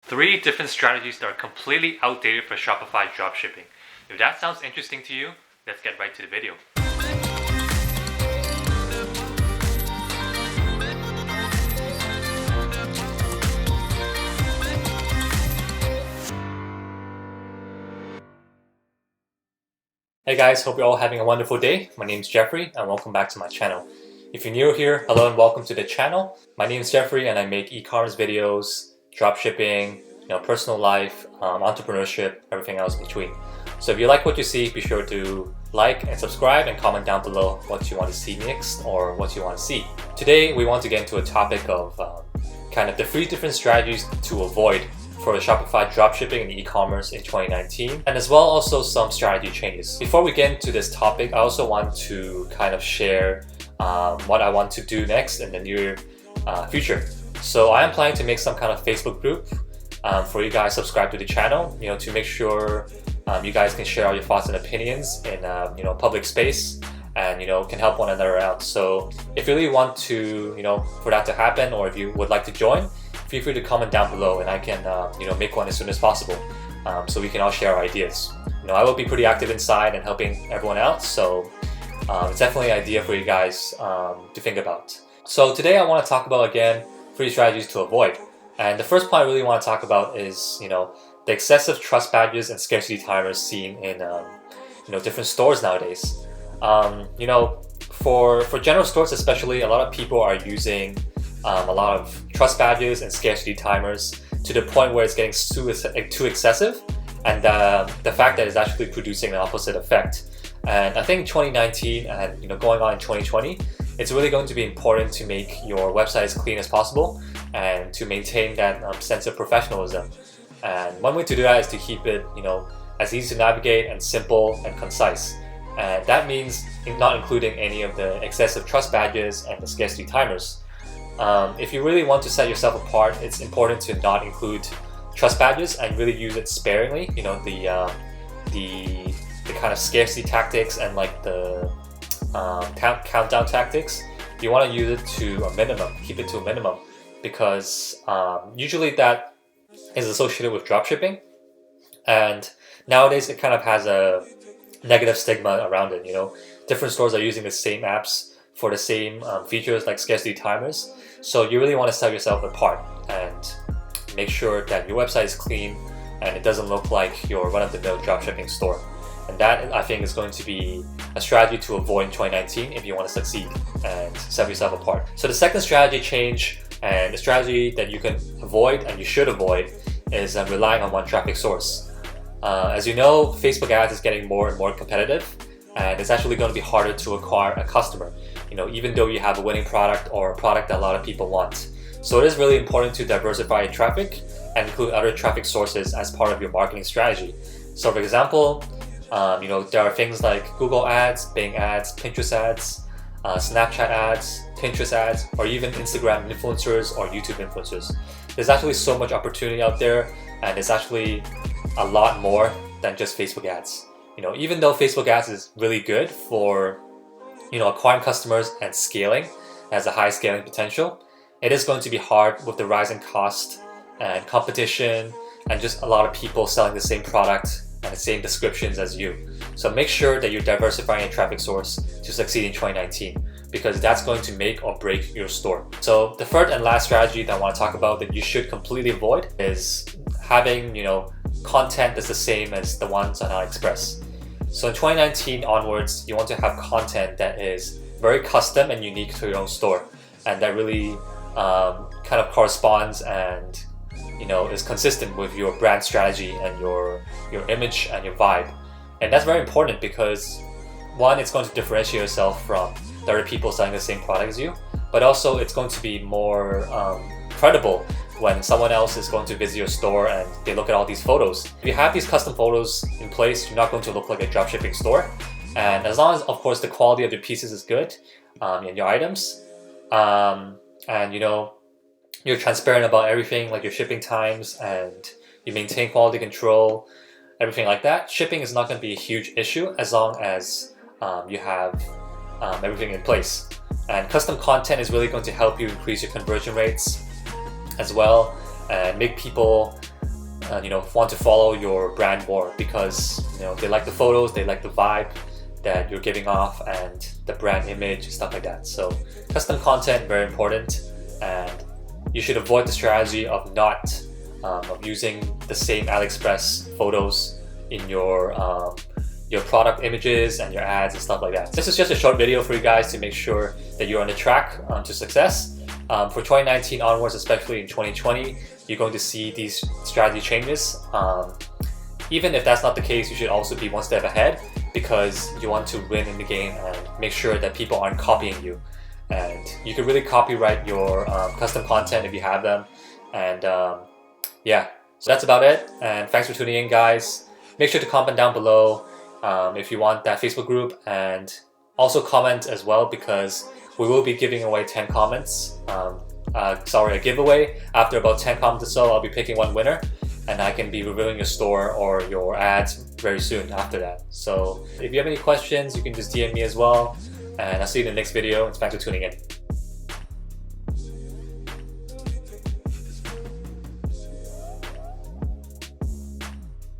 3 different strategies that are completely outdated for Shopify dropshipping. If that sounds interesting to you, let's get right to the video. Hey guys, hope you're all having a wonderful day. My name is Jeffrey and welcome back to my channel. If you're new here, hello and welcome to the channel. My name is Jeffrey and I make e-commerce videos, dropshipping, personal life, entrepreneurship, everything else in between. So if you like what you see, be sure to like and subscribe and comment down below what you want to see next or what you want to see. Today we want to get into a topic of kind of the 3 different strategies to avoid for the Shopify dropshipping and e-commerce in 2019, and as well also some strategy changes. Before we get into this topic, I also want to kind of share what I want to do next in the near future. So I am planning to make some kind of Facebook group for you guys subscribe to the channel, to make sure you guys can share all your thoughts and opinions in public space and can help one another out. So if you really want to for that to happen, or if you would like to join, feel free to comment down below and I can make one as soon as possible, so we can all share our ideas. I will be pretty active inside and helping everyone out, so it's definitely an idea for you guys to think about. So today I want to talk about, again, 3 strategies to avoid. And the first point I really want to talk about is the excessive trust badges and scarcity timers seen in different stores nowadays. For general stores especially, a lot of people are using a lot of trust badges and scarcity timers to the point where it's getting too excessive, and the fact that it's actually producing an opposite effect. And I think 2019 and going on in 2020, it's really going to be important to make your website as clean as possible and to maintain that sense of professionalism. And one way to do that is to keep it as easy to navigate and simple and concise. And that means not including any of the excessive trust badges and the scarcity timers. If you really want to set yourself apart, it's important to not include trust badges and really use it sparingly. The kind of scarcity tactics and like the countdown tactics, you want to use it to a minimum, keep it to a minimum, because usually that is associated with dropshipping, and nowadays it kind of has a negative stigma around it. Different stores are using the same apps for the same features like scarcity timers, so you really want to set yourself apart and make sure that your website is clean and it doesn't look like your run-of-the-mill dropshipping store. And that, I think, is going to be a strategy to avoid in 2019 if you want to succeed and set yourself apart. So the second strategy change, and the strategy that you can avoid and you should avoid, is relying on one traffic source. As you know, Facebook ads is getting more and more competitive, and it's actually going to be harder to acquire a customer, even though you have a winning product or a product that a lot of people want. So it is really important to diversify your traffic and include other traffic sources as part of your marketing strategy. So for example, there are things like Google ads, Bing ads, Pinterest ads, Snapchat ads, Pinterest ads, or even Instagram influencers or YouTube influencers. There's actually so much opportunity out there, and it's actually a lot more than just Facebook ads. Even though Facebook ads is really good for acquiring customers and scaling, has a high scaling potential, it is going to be hard with the rising cost and competition and just a lot of people selling the same product and the same descriptions as you. So make sure that you're diversifying your traffic source to succeed in 2019, because that's going to make or break your store. So the third and last strategy that I want to talk about that you should completely avoid is having content that's the same as the ones on AliExpress. So in 2019 onwards, you want to have content that is very custom and unique to your own store, and that really kind of corresponds and is consistent with your brand strategy and your image and your vibe. And that's very important because, one, it's going to differentiate yourself from the other people selling the same product as you, but also it's going to be more credible when someone else is going to visit your store and they look at all these photos. If you have these custom photos in place, you're not going to look like a dropshipping store. And as long as, of course, the quality of your pieces is good and your items, and you're transparent about everything, like your shipping times, and you maintain quality control, everything like that, shipping is not going to be a huge issue as long as you have everything in place. And custom content is really going to help you increase your conversion rates as well, and make people want to follow your brand more because they like the photos, they like the vibe that you're giving off, and the brand image, stuff like that. So custom content, very important, and you should avoid the strategy of using the same AliExpress photos in your product images and your ads and stuff like that. This is just a short video for you guys to make sure that you're on the track to success. For 2019 onwards, especially in 2020, you're going to see these strategy changes. Even if that's not the case, you should also be one step ahead because you want to win in the game and make sure that people aren't copying you. And you can really copyright your custom content if you have them. And yeah, so that's about it. And thanks for tuning in, guys. Make sure to comment down below if you want that Facebook group, and also comment as well because we will be giving away 10 comments. A giveaway. After about 10 comments or so, I'll be picking one winner, and I can be reviewing your store or your ads very soon after that. So if you have any questions, you can just DM me as well, and I'll see you in the next video, and thanks for tuning in.